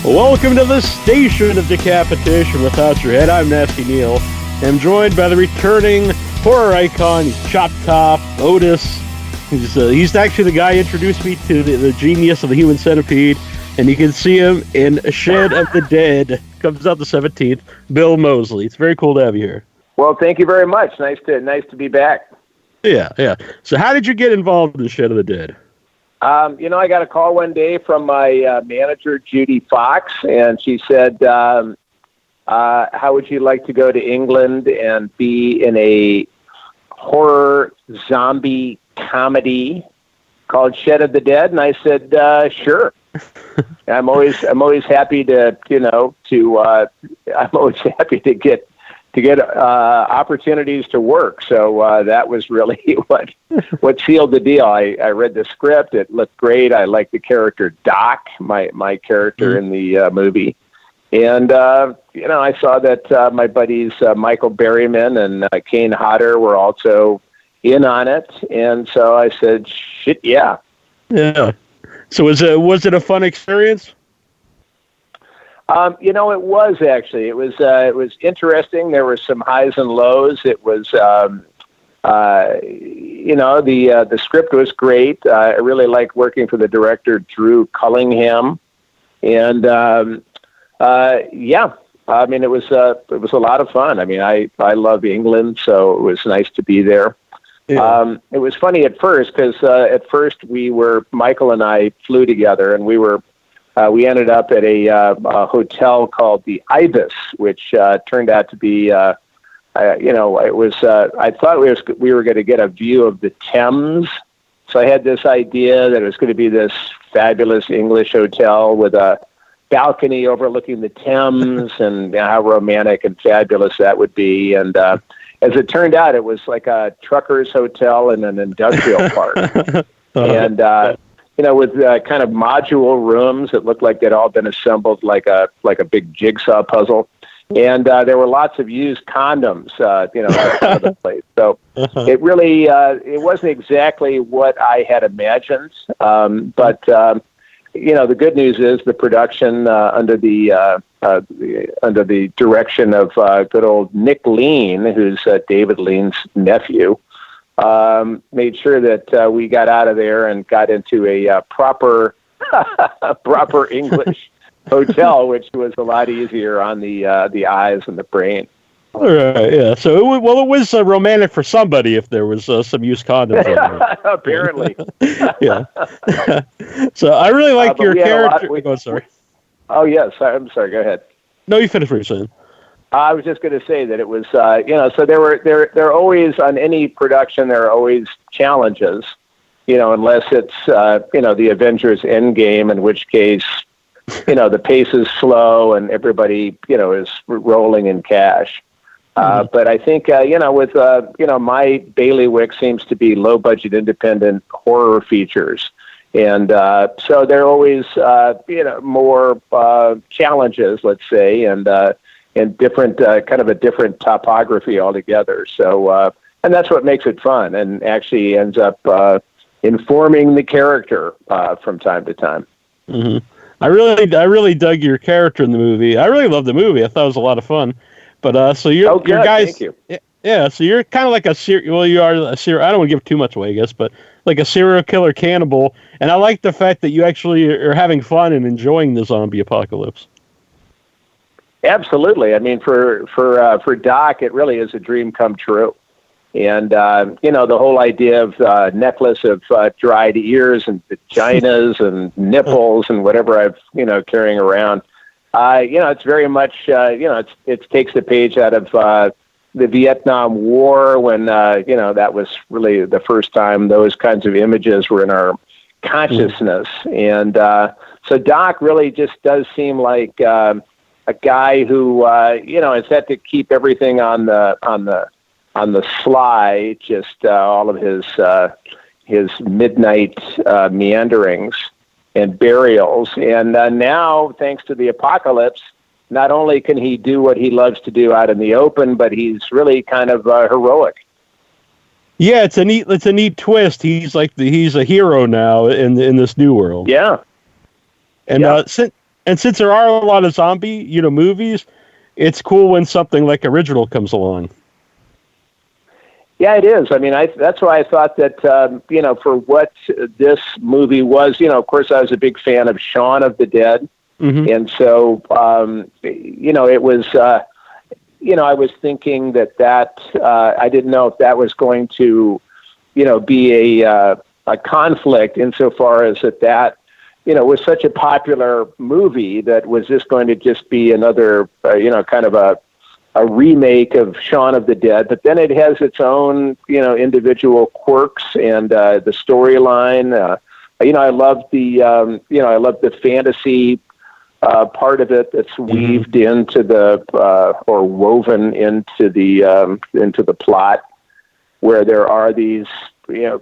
Welcome to the Station of Decapitation Without Your Head. I'm Nasty Neal. I'm joined by the returning horror icon, Chop Top, Otis. He's actually the guy who introduced me to the genius of the human centipede, and you can see him in Shed of the Dead. Comes out the 17th. Bill Moseley. It's very cool to have you here. Well, thank you very much. Nice to be back. Yeah. So how did you get involved in Shed of the Dead? I got a call one day from my manager, Judy Fox, and she said, how would you like to go to England and be in a horror zombie comedy called Shed of the Dead? And I said, sure. I'm always happy to I'm always happy to get opportunities to work. So that was really what sealed the deal. I read the script. It looked great. I liked the character Doc, my character in the movie. And, I saw that my buddies Michael Berryman and Kane Hodder were also in on it. And so I said, shit, yeah. Yeah. So was it a fun experience? It was actually. It was interesting. There were some highs and lows. It was, the script was great. I really liked working for the director Drew Cullingham, and it was a lot of fun. I mean, I love England, so it was nice to be there. Yeah. It was funny at first because at first Michael and I flew together, and we ended up at a hotel called the Ibis, which turned out to be, it was. I thought we were going to get a view of the Thames, so I had this idea that it was going to be this fabulous English hotel with a balcony overlooking the Thames, and how romantic and fabulous that would be. And as it turned out, it was like a trucker's hotel in an industrial park, and. With kind of module rooms that looked like they'd all been assembled like a big jigsaw puzzle, and there were lots of used condoms, outside of the place. So it really it wasn't exactly what I had imagined, but the good news is the production under the direction of good old Nick Lean, who's David Lean's nephew. Made sure that we got out of there and got into a proper English hotel, which was a lot easier on the eyes and the brain. All right, yeah. So it was romantic for somebody if there was some used condoms. Apparently. Yeah. So I really like your character. Sorry. Oh yes, I'm sorry. Go ahead. No, you finish what you're saying. I was just going to say that it was, so there are always, on any production, there are always challenges, unless it's, the Avengers Endgame, in which case, the pace is slow and everybody, is rolling in cash. But I think, with, my bailiwick seems to be low budget independent horror features. And so there are always, more challenges, let's say, and different, kind of a different topography altogether. So, and that's what makes it fun, and actually ends up informing the character from time to time. Mm-hmm. I really dug your character in the movie. I really loved the movie. I thought it was a lot of fun. But so your guys, thank you. Yeah. So you're kind of like you are a serial. I don't want to give too much away, I guess, but like a serial killer cannibal. And I like the fact that you actually are having fun and enjoying the zombie apocalypse. Absolutely. I mean, for Doc, it really is a dream come true. And, the whole idea of necklace of dried ears and vaginas and nipples and whatever I've, carrying around, it's very much, it takes the page out of the Vietnam War when, that was really the first time those kinds of images were in our consciousness. And so Doc really just does seem like a guy who, has had to keep everything on the sly, just all of his midnight meanderings and burials. And now, thanks to the apocalypse, not only can he do what he loves to do out in the open, but he's really kind of heroic. Yeah, it's a neat twist. He's a hero now in this new world. Yeah. And And since there are a lot of zombie, movies, it's cool when something like original comes along. Yeah, it is. I mean, that's why I thought that, for what this movie was, of course, I was a big fan of Shaun of the Dead. Mm-hmm. And so, it was, I was thinking that I didn't know if that was going to, be a conflict insofar as that was such a popular movie that was this going to just be another, kind of a remake of Shaun of the Dead, but then it has its own, individual quirks and the storyline. I love the fantasy part of it that's weaved into or woven into the plot, where there are these,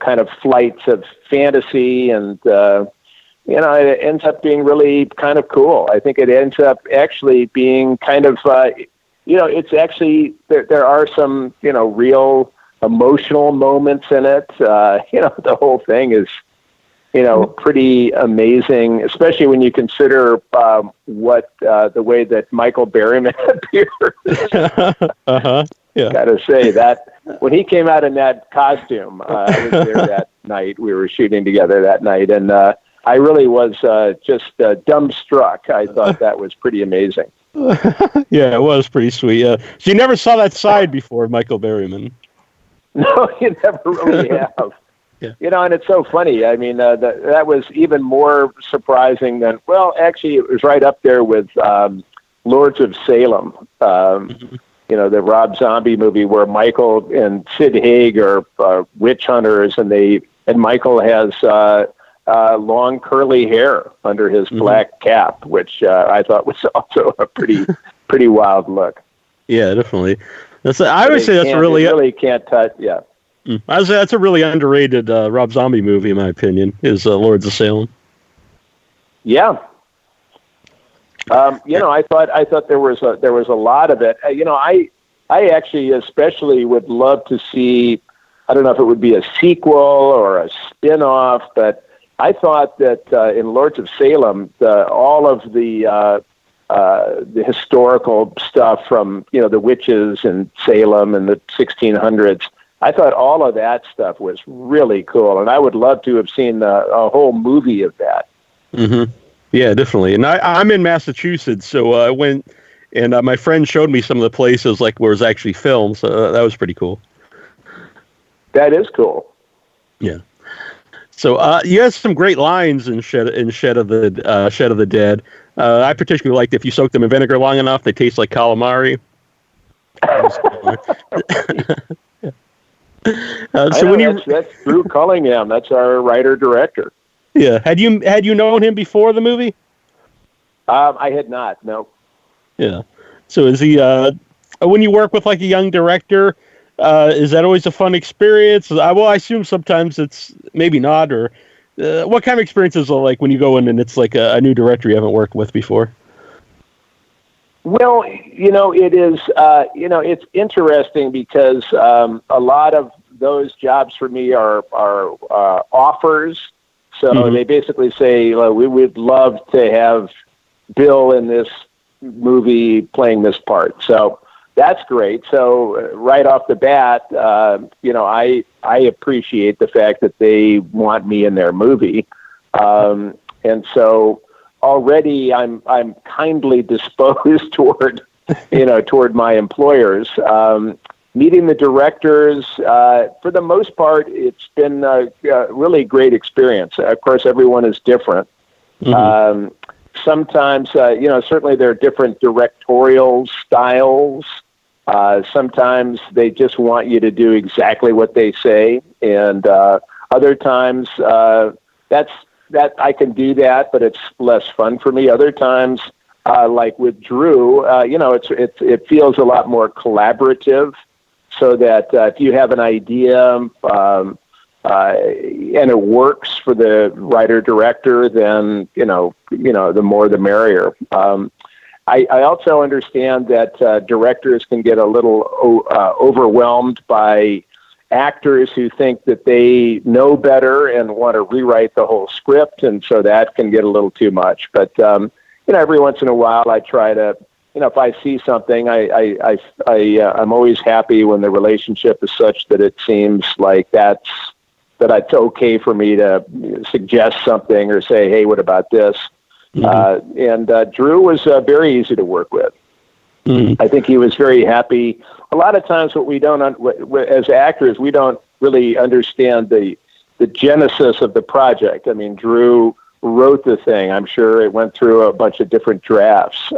kind of flights of fantasy, and it ends up being really kind of cool. I think it ends up actually being kind of. It's actually, there are some, real emotional moments in it. The whole thing is, pretty amazing, especially when you consider the way that Michael Berryman appears. Yeah. Gotta say that when he came out in that costume, I was there that night. We were shooting together that night, and I really was just dumbstruck. I thought that was pretty amazing. Yeah, it was pretty sweet. So you never saw that side before, Michael Berryman? No, you never really have. Yeah. And it's so funny. I mean, that was even more surprising than, well, actually, it was right up there with Lords of Salem, the Rob Zombie movie where Michael and Sid Haig are witch hunters, and Michael has long curly hair under his black cap, which I thought was also a pretty wild look. Yeah, definitely. I would say that's really can't touch. Yeah, I would say that's a really underrated Rob Zombie movie, in my opinion. Is Lords of Salem? Yeah. I thought there was a lot of it. I actually especially would love to see. I don't know if it would be a sequel or a spin-off, but I thought that in Lords of Salem, all of the historical stuff from the witches in Salem in the 1600s, I thought all of that stuff was really cool, and I would love to have seen a whole movie of that. Mm-hmm. Yeah, definitely. And I'm in Massachusetts, so I went, and my friend showed me some of the places where it was actually filmed. So that was pretty cool. That is cool. Yeah. So you have some great lines in Shed of the Dead. I particularly liked if you soak them in vinegar long enough, they taste like calamari. That's Drew Cullingham. That's our writer-director. Yeah. Had you known him before the movie? I had not. No. Yeah. So is he? When you work with a young director, is that always a fun experience? I assume sometimes it's maybe not. Or what kind of experiences are like when you go in and it's like a new director you haven't worked with before? Well, it is. It's interesting because a lot of those jobs for me are offers. So they basically say, we would love to have Bill in this movie playing this part. So that's great. So right off the bat, I appreciate the fact that they want me in their movie. And so already I'm kindly disposed toward my employers. Meeting the directors, for the most part, it's been a really great experience. Of course, everyone is different. Sometimes, certainly there are different directorial styles. Sometimes they just want you to do exactly what they say. And other times, that I can do that, but it's less fun for me. Other times, like with Drew, it feels a lot more collaborative. So that if you have an idea and it works for the writer-director, then the more the merrier. I also understand that directors can get a little overwhelmed by actors who think that they know better and want to rewrite the whole script, and so that can get a little too much. But every once in a while I try to, if I see something, I'm always happy when the relationship is such that it seems like that it's okay for me to suggest something or say, hey, what about this? And Drew was very easy to work with. I think he was very happy. A lot of times what we don't, as actors, we don't really understand the genesis of the project. I mean, Drew wrote the thing. I'm sure it went through a bunch of different drafts.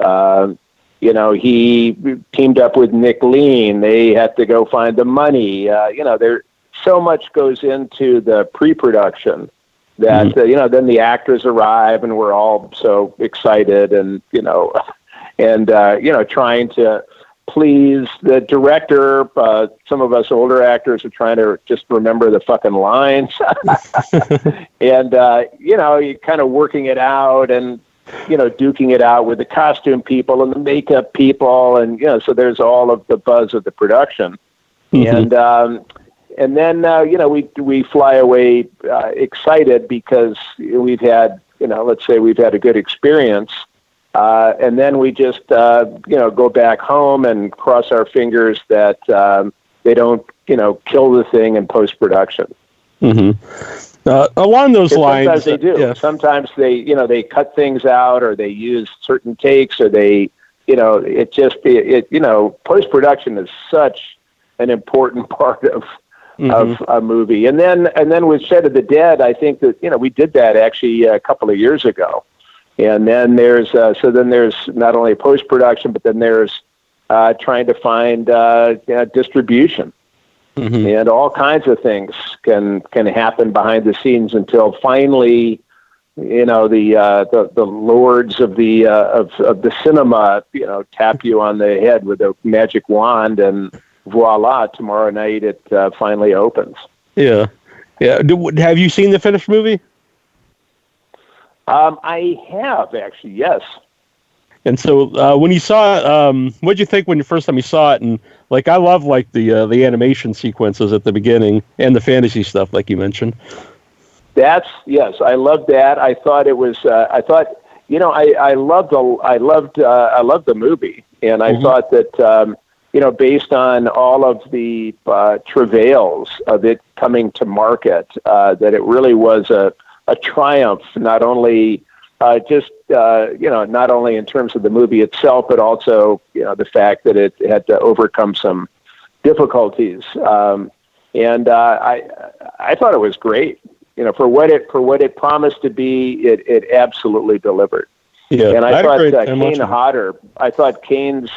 He teamed up with Nick Lean. They had to go find the money. There so much goes into the pre-production that, then the actors arrive and we're all so excited and, trying to please the director. Some of us older actors are trying to just remember the fucking lines and, you're kind of working it out and, duking it out with the costume people and the makeup people. And, so there's all of the buzz of the production. And then, we fly away excited because we've had, let's say we've had a good experience. And then we just, go back home and cross our fingers that they don't, kill the thing in post-production. Along those lines. Sometimes they do. Yeah. Sometimes they cut things out or they use certain takes or they, post-production is such an important part of a movie. And then with Shed of the Dead, I think that, we did that actually a couple of years ago. And then there's not only post-production, but then there's trying to find distribution. And all kinds of things can happen behind the scenes until finally, the lords of the cinema, tap you on the head with a magic wand, and voila! Tomorrow night it finally opens. Yeah. Have you seen the finished movie? I have actually, yes. And so when you saw it, what'd you think when the first time you saw it? And I love the animation sequences at the beginning and the fantasy stuff, like you mentioned. Yes, I loved that. I thought it was. I loved the movie, and I thought that based on all of the travails of it coming to market, that it really was a triumph, not only not only in terms of the movie itself, but also, the fact that it had to overcome some difficulties. And I thought it was great. For what it promised to be, it absolutely delivered. Yeah, and I thought Kane Hodder. I thought Kane's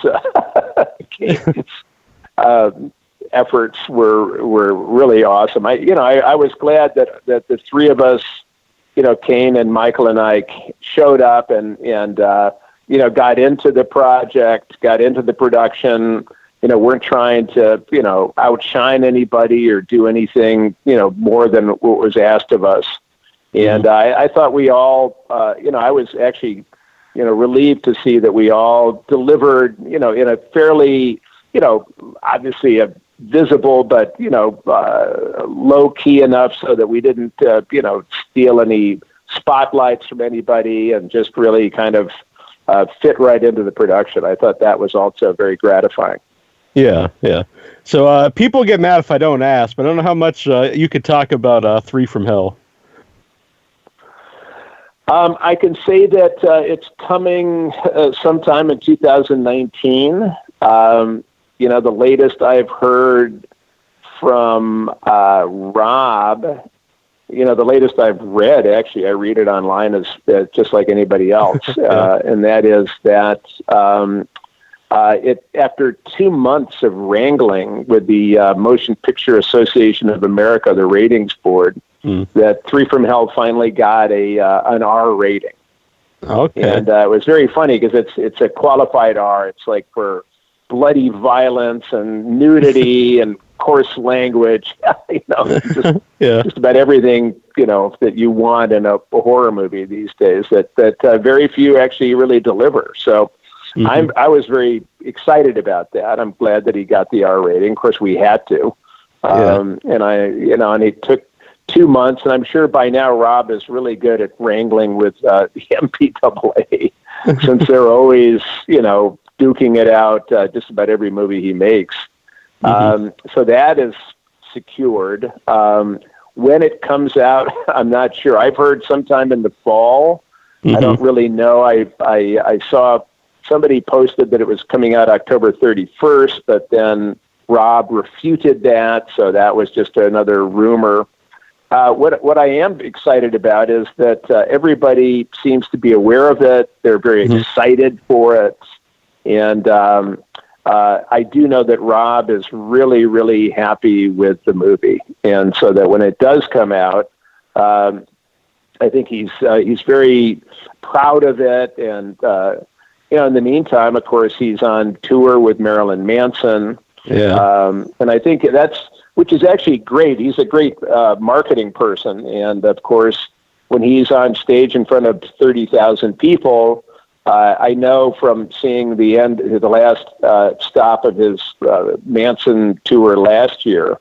efforts were really awesome. I was glad that the three of us, Kane and Michael and I, showed up and got into the project, got into the production. Weren't trying to outshine anybody or do anything more than what was asked of us. And I thought we all, I was actually relieved to see that we all delivered in a fairly obviously a visible, but low key enough so that we didn't steal any spotlights from anybody, and just really kind of fit right into the production. I thought that was also very gratifying. Yeah. So people get mad if I don't ask, but I don't know how much you could talk about Three from Hell. I can say that it's coming sometime in 2019. The latest I've heard from Rob, the latest I've read, actually, I read it online as just like anybody else, and that is that after 2 months of wrangling with the Motion Picture Association of America, the ratings board, that Three from Hell finally got an R rating. Okay. And it was very funny because it's a qualified R. It's like for bloody violence and nudity and coarse language, just about everything, that you want in a horror movie these days that very few actually really deliver. So I was very excited about that. I'm glad that he got the R rating. Of course, we had to. And and it took 2 months, and I'm sure by now Rob is really good at wrangling with the MPAA. since they're always, duking it out just about every movie he makes. So that is secured. When it comes out, I'm not sure. I've heard sometime in the fall. I don't really know. I saw somebody posted that it was coming out October 31st, but then Rob refuted that, so that was just another rumor. What I am excited about is that everybody seems to be aware of it. They're very excited for it. And I do know that Rob is really, really happy with the movie. And so that when it does come out, I think he's very proud of it. And, in the meantime, of course, he's on tour with Marilyn Manson. Yeah. And I think which is actually great. He's a great marketing person. And, of course, when he's on stage in front of 30,000 people, I know from seeing the last stop of his Manson tour last year,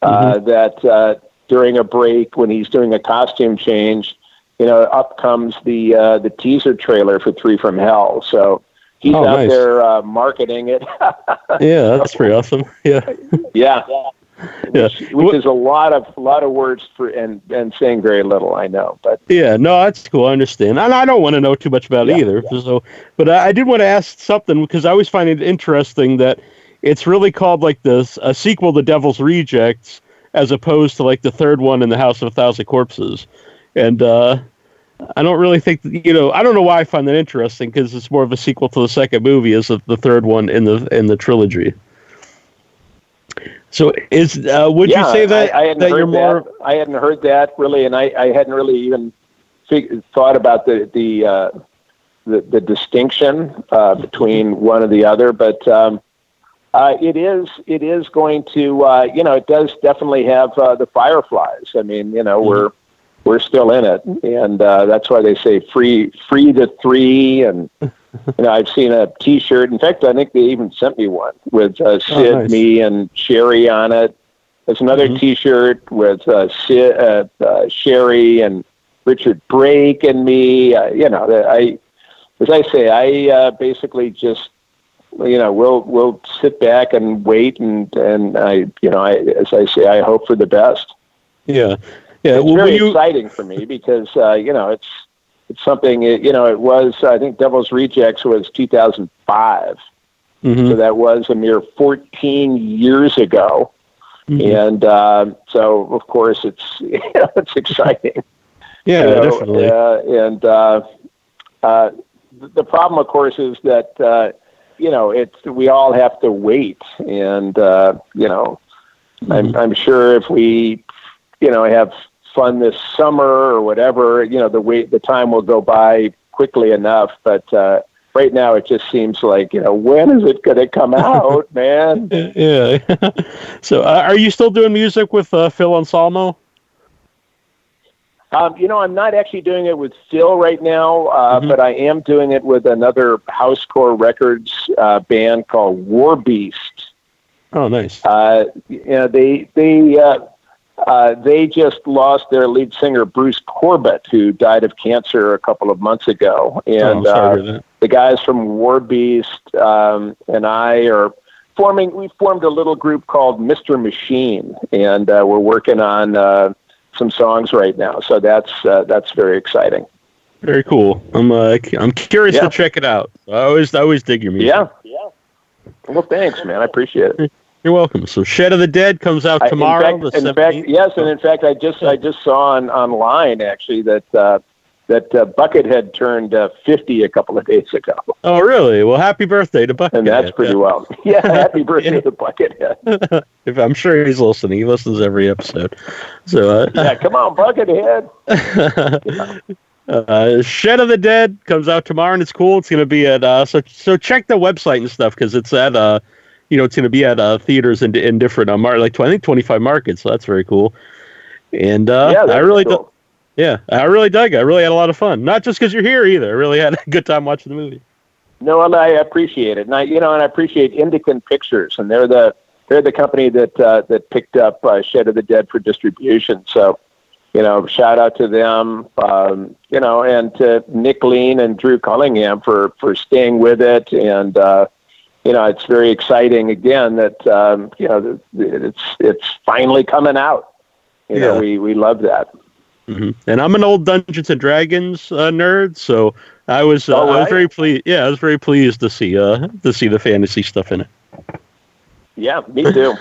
that during a break when he's doing a costume change, up comes the teaser trailer for 3 from Hell. So he's out there marketing it. Yeah, that's pretty awesome. Yeah. Yeah. Which is a lot of words for and saying very little. I know, but yeah, no, that's cool. I understand, and I don't want to know too much about it either. Yeah. So, but I did want to ask something because I always find it interesting that it's really called like a sequel to Devil's Rejects as opposed to like the third one in the House of a Thousand Corpses, and I don't really think I don't know why I find that interesting because it's more of a sequel to the second movie as the third one in the trilogy. So would you say that I hadn't heard more? I hadn't heard that really, and I hadn't really even thought about the distinction between one and the other. But it is going to it does definitely have the Fireflies. I mean, we're still in it, and that's why they say free the 3 and. I've seen a T-shirt. In fact, I think they even sent me one with Sid, me, and Sherry on it. There's another T-shirt with Sid, Sherry, and Richard Brake and me. I basically just we'll sit back and wait, and as I say, I hope for the best. Yeah, It's very exciting for me because it's something, it was, I think Devil's Rejects was 2005. So that was a mere 14 years ago. And so, of course, it's exciting. Yeah, definitely. And the problem, of course, is that, we all have to wait. And, I'm sure if we, have fun this summer or whatever, the time will go by quickly enough. But right now, it just seems like, when is it going to come out, man? Yeah. So, are you still doing music with Phil Anselmo? I'm not actually doing it with Phil right now, but I am doing it with another Housecore Records band called War Beast. Oh, nice. They just lost their lead singer, Bruce Corbett, who died of cancer a couple of months ago. And the guys from War Beast and I we formed a little group called Mr. Machine, and we're working on some songs right now. So that's very exciting. Very cool. I'm curious to check it out. I always dig your music. Yeah. Well, thanks, man. I appreciate it. You're welcome. So Shed of the Dead comes out tomorrow. In fact, I just saw online actually that Buckethead turned 50 a couple of days ago. Oh, really? Well, happy birthday to Buckethead. And that's pretty well. Yeah, happy birthday to Buckethead. If I'm sure he's listening. He listens every episode. So come on, Buckethead. Shed of the Dead comes out tomorrow, and it's cool. It's going to be at so check the website and stuff because it's at it's going to be at theaters in different I think 25 markets. So that's very cool. And I really dug it. I really had a lot of fun. Not just because you're here either. I really had a good time watching the movie. No, I appreciate it, and I appreciate Indican Pictures, and they're the company that picked up Shed of the Dead for distribution. So shout out to them, and to Nick Lean and Drew Cullingham for staying with it. And, it's very exciting again that, it's finally coming out. We love that. Mm-hmm. And I'm an old Dungeons and Dragons nerd, so I was very pleased. Yeah, I was very pleased to see the fantasy stuff in it. Yeah, me too.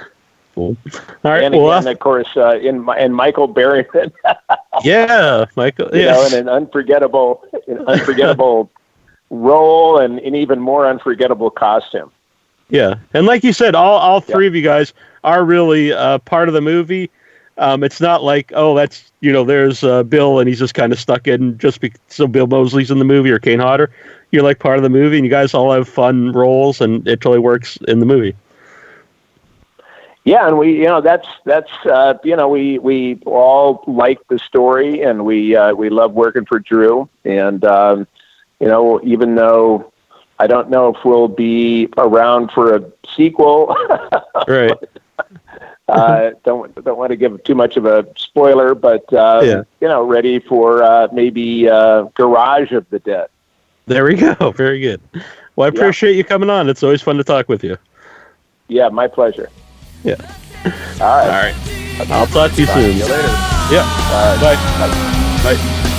Cool. All right. And again, of course, in Michael Berryman. Yeah, Michael. In an unforgettable role and an even more unforgettable costume. Yeah, and like you said, all three of you guys are really part of the movie. It's not like, that's, there's Bill and he's just kind of stuck in so Bill Moseley's in the movie or Kane Hodder. You're like part of the movie, and you guys all have fun roles, and it totally works in the movie. Yeah, and we all like the story, and we love working for Drew, and even though I don't know if we'll be around for a sequel, right? Don't want to give too much of a spoiler, but ready for maybe Garage of the Dead. There we go. Very good. Well, I appreciate you coming on. It's always fun to talk with you. Yeah, my pleasure. Yeah. All right. I'll talk to you soon. See you later. Yeah. Bye. Bye.